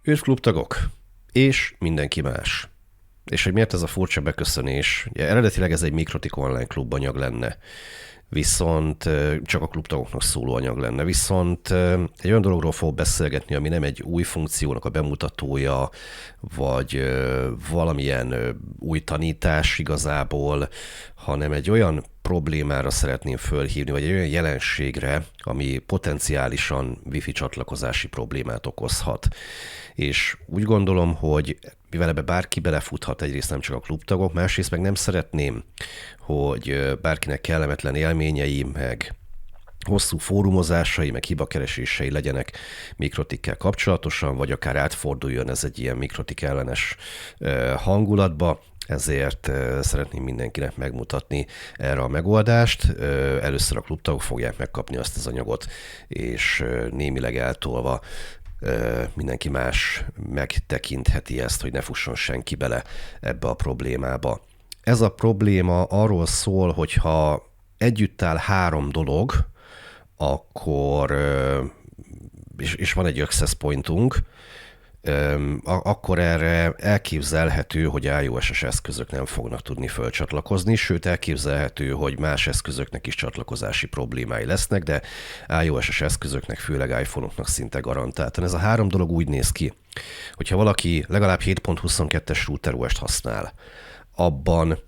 Üdv klubtagok! És mindenki más. És hogy miért ez a furcsa beköszönés? Ugye, eredetileg ez egy Mikrotik online klubanyag lenne, viszont csak a klubtagoknak szóló anyag lenne. Viszont egy olyan dologról fog beszélgetni, ami nem egy új funkciónak a bemutatója, vagy valamilyen új tanítás igazából, hanem egy olyan problémára szeretném fölhívni, vagy egy olyan jelenségre, ami potenciálisan wifi csatlakozási problémát okozhat. És úgy gondolom, hogy mivel ebbe bárki belefuthat, egyrészt nem csak a klubtagok, másrészt meg nem szeretném, hogy bárkinek kellemetlen élményei, meg hosszú fórumozásai, meg hibakeresései legyenek Mikrotikkel kapcsolatosan, vagy akár átforduljon ez egy ilyen Mikrotik ellenes hangulatba, ezért szeretném mindenkinek megmutatni erre a megoldást. Először a klubtagok fogják megkapni azt az anyagot, és némileg eltolva mindenki más megtekintheti ezt, hogy ne fusson senki bele ebbe a problémába. Ez a probléma arról szól, hogyha együtt áll három dolog, akkor, és van egy access pointunk, akkor erre elképzelhető, hogy iOS-es eszközök nem fognak tudni fölcsatlakozni, sőt elképzelhető, hogy más eszközöknek is csatlakozási problémái lesznek, de iOS-es eszközöknek, főleg iPhone-oknak szinte garantáltan. Ez a három dolog úgy néz ki, hogyha valaki legalább 7.22-es router OS-t használ, abban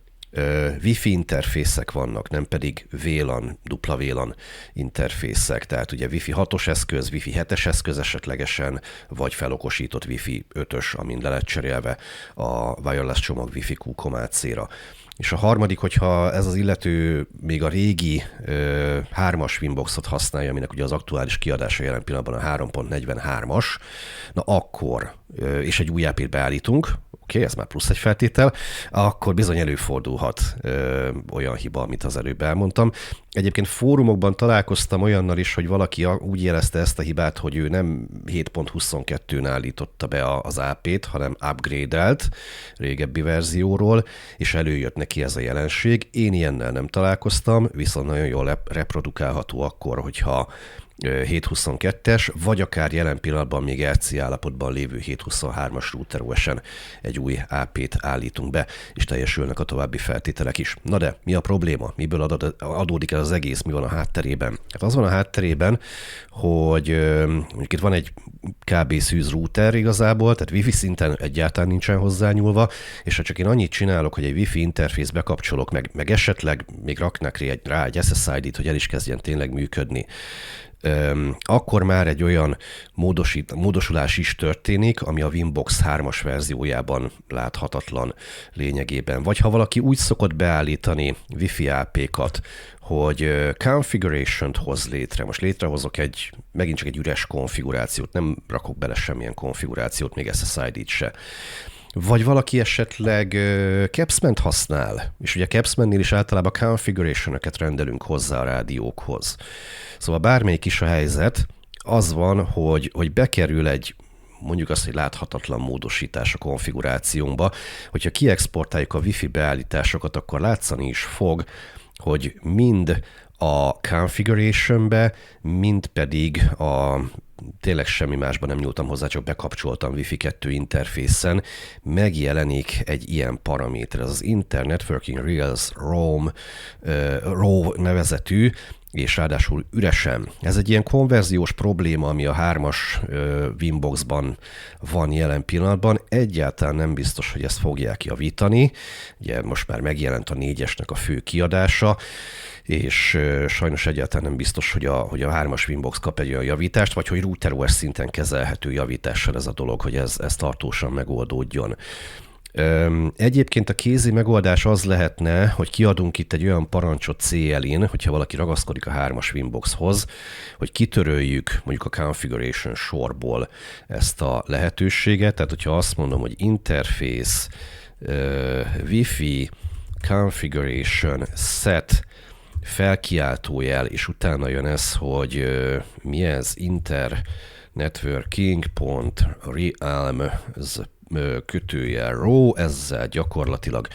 Wi-Fi interfészek vannak, nem pedig VLAN, dupla VLAN interfészek, tehát ugye Wi-Fi 6-os eszköz, Wi-Fi 7-es eszköz esetlegesen, vagy felokosított Wi-Fi 5-ös, amin le lett cserélve a wireless csomag Wi-Fi QCOM-AC-ra. És a harmadik, hogyha ez az illető még a régi 3-as Winboxot használja, aminek ugye az aktuális kiadása jelen pillanatban a 3.43-as, na akkor, és egy új AP-t beállítunk, oké, ez már plusz egy feltétel, akkor bizony előfordulhat olyan hiba, amit az előbb elmondtam. Egyébként fórumokban találkoztam olyannal is, hogy valaki úgy jelezte ezt a hibát, hogy ő nem 7.22-n állította be az AP-t, hanem upgrade-elt régebbi verzióról, és előjött neki ez a jelenség. Én ilyennel nem találkoztam, viszont nagyon jól reprodukálható akkor, hogyha 7.22-es, vagy akár jelen pillanatban még RC állapotban lévő 7.23-as router OS-en egy új AP-t állítunk be, és teljesülnek a további feltételek is. Na de, mi a probléma? Miből adódik ez az egész? Mi van a hátterében? Hát az van a hátterében, hogy mondjuk itt van egy kb. Szűz router igazából, tehát Wi-Fi szinten egyáltalán nincsen hozzányúlva, és ha csak én annyit csinálok, hogy egy Wi-Fi interfész bekapcsolok, meg esetleg még raknak rá egy SSID-t, hogy el is kezdjen tényleg működni, akkor már egy olyan módosulás is történik, ami a Winbox 3-as verziójában láthatatlan lényegében. Vagy ha valaki úgy szokott beállítani Wi-Fi AP-kat, hogy configuration-t hoz létre. Most létrehozok megint csak egy üres konfigurációt, nem rakok bele semmilyen konfigurációt, még SSID-t se. Vagy valaki esetleg Capsman-t használ, és ugye Capsman-nél is általában configuration-öket rendelünk hozzá a rádiókhoz. Szóval bármelyik is a helyzet, az van, hogy bekerül mondjuk azt, hogy láthatatlan módosítás a konfigurációnkba. Hogyha kiexportáljuk a Wi-Fi beállításokat, akkor látszani is fog, hogy mind a configuration-be, mind pedig tényleg semmi másban nem nyúltam hozzá, csak bekapcsoltam Wi-Fi 2 interfészen, megjelenik egy ilyen paraméter, ez az Internet Working Rails RAW nevezetű, és ráadásul üresen. Ez egy ilyen konverziós probléma, ami a 3-as Winboxban van jelen pillanatban. Egyáltalán nem biztos, hogy ezt fogják javítani. Ugye most már megjelent a 4-esnek a fő kiadása, és sajnos egyáltalán nem biztos, hogy a 3-as Winbox kap egy olyan javítást, vagy hogy router OS szinten kezelhető javítással ez a dolog, hogy ez tartósan megoldódjon. Egyébként a kézi megoldás az lehetne, hogy kiadunk itt egy olyan parancsot CL-in, hogyha valaki ragaszkodik a 3-as Winboxhoz, hogy kitöröljük mondjuk a configuration sorból ezt a lehetőséget. Tehát, hogyha azt mondom, hogy interface, Wi-Fi, configuration, set, felkiáltójel, és utána jön ez, hogy mi ez, internetworking.realm kötőjel RAW, ezzel gyakorlatilag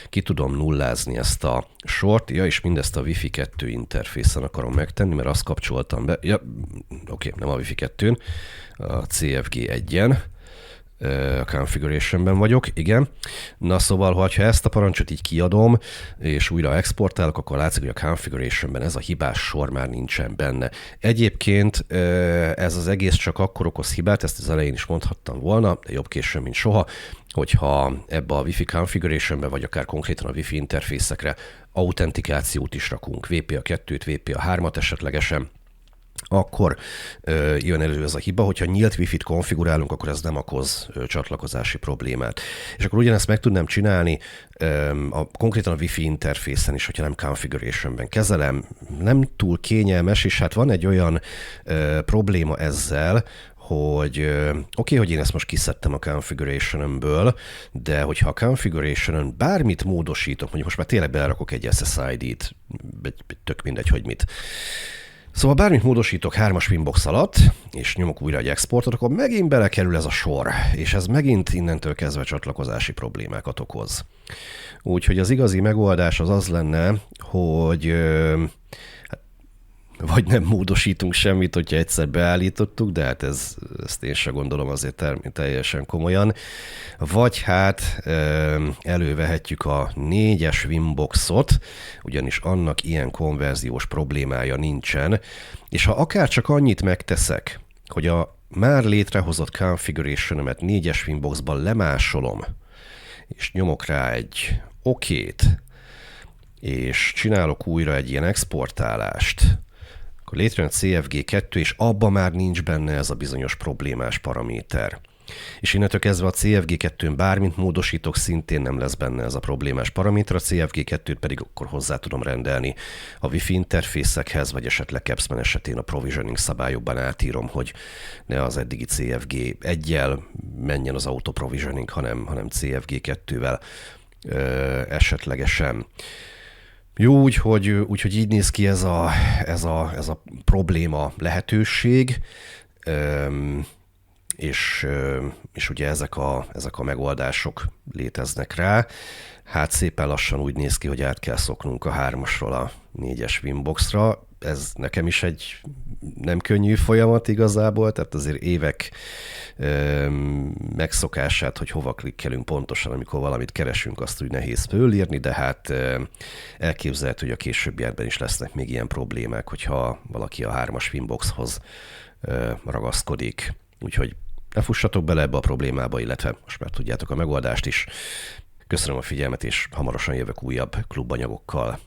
ki tudom nullázni ezt a sort, és mindezt a Wi-Fi 2 interfészen akarom megtenni, mert azt kapcsoltam be, nem a Wi-Fi 2-n, a CFG 1-en, A configurationben vagyok, igen. Na szóval, ha ezt a parancsot így kiadom, és újra exportálok, akkor látszik, hogy a configurationben ez a hibás sor már nincsen benne. Egyébként ez az egész csak akkor okoz hibát, ezt az elején is mondhattam volna, de jobb későn, mint soha, hogyha ebbe a Wi-Fi configurationbe, vagy akár konkrétan a Wi-Fi interfészekre autentikációt is rakunk, WPA2-t, WPA3-at esetlegesen, akkor jön elő ez a hiba, hogyha nyílt Wi-Fi-t konfigurálunk, akkor ez nem okoz csatlakozási problémát. És akkor ugyanezt meg tudnám csinálni konkrétan a Wi-Fi interfészen is, hogyha nem configurationben kezelem. Nem túl kényelmes, és hát van egy olyan probléma ezzel, hogy oké, hogy én ezt most kiszedtem a configuration-ből, de hogyha a configuration-ön bármit módosítok, mondjuk most már tényleg belerakok egy SSID-t, tök mindegy, hogy mit. Szóval bármit módosítok 3-as Winbox alatt, és nyomok újra egy exportot, akkor megint belekerül ez a sor, és ez megint innentől kezdve csatlakozási problémákat okoz. Úgyhogy az igazi megoldás az lenne, hogy vagy nem módosítunk semmit, hogyha egyszer beállítottuk, de hát ezt én sem gondolom azért teljesen komolyan. Vagy hát elővehetjük a 4-es Winboxot, ugyanis annak ilyen konverziós problémája nincsen, és ha akár csak annyit megteszek, hogy a már létrehozott configuration-ömet 4-es Winboxban lemásolom, és nyomok rá egy okét, és csinálok újra egy ilyen exportálást, akkor létrejön a CFG2, és abban már nincs benne ez a bizonyos problémás paraméter. És innentől kezdve a CFG2-n bármint módosítok, szintén nem lesz benne ez a problémás paraméter, a CFG2-t pedig akkor hozzá tudom rendelni a Wi-Fi interfészekhez, vagy esetleg Capsman esetén a provisioning szabályokban átírom, hogy ne az eddigi CFG1-jel menjen az auto provisioning, hanem CFG2-vel esetlegesen. Jó, úgyhogy így néz ki ez a probléma lehetőség, és ugye ezek a megoldások léteznek rá. Hát szépen lassan úgy néz ki, hogy át kell szoknunk a 3-asról a 4-es Winboxra. Ez nekem is egy nem könnyű folyamat igazából, tehát azért évek megszokását, hogy hova klikkelünk pontosan, amikor valamit keresünk, azt úgy nehéz fölírni, de hát elképzelhető, hogy a későbbiekben is lesznek még ilyen problémák, hogyha valaki a 3-as Winboxhoz ragaszkodik. Úgyhogy ne fussatok bele ebbe a problémába, illetve most már tudjátok a megoldást is. Köszönöm a figyelmet, és hamarosan jövök újabb klubanyagokkal.